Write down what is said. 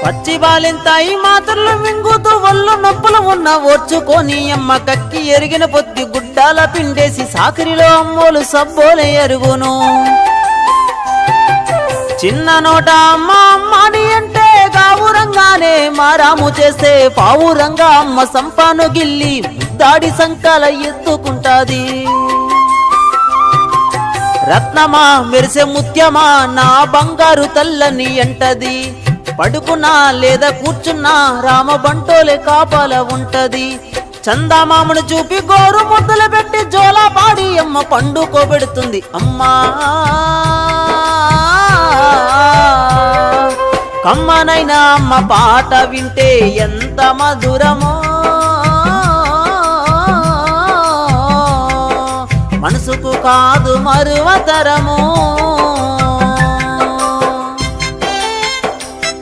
పచ్చి బాలింతాయి మాత్రలు మింగుతూ ఒళ్ళు నొప్పులు ఉన్న ఓర్చుకొని అమ్మ కక్కి ఎరిగిన పొత్తి గుడ్డాల పిండేసి సాకరిలో అమ్మోలు సబ్బోలే ఎరుగును. చిన్న నోట అమ్మ అమ్మని అంటే గావురంగానే మారాము చేస్తే పావురంగా అమ్మ సంపాను గిల్లి దాడి సంకాల ఎత్తుకుంటాది. రత్నమా మెరిసే ముత్యమా నా బంగారు తల్లని అంటది. పడుకున్నా లేదా కూర్చున్నా రామ బంటోలే కాపాల ఉంటది. చందామామను చూపి గోరు ముద్దలు పెట్టి జోలా పాడి అమ్మ పండుకోబెడుతుంది. అమ్మా కమ్మనైనా అమ్మ పాట వింటే ఎంత మధురమో, మనసుకు కాదు మరువతరము.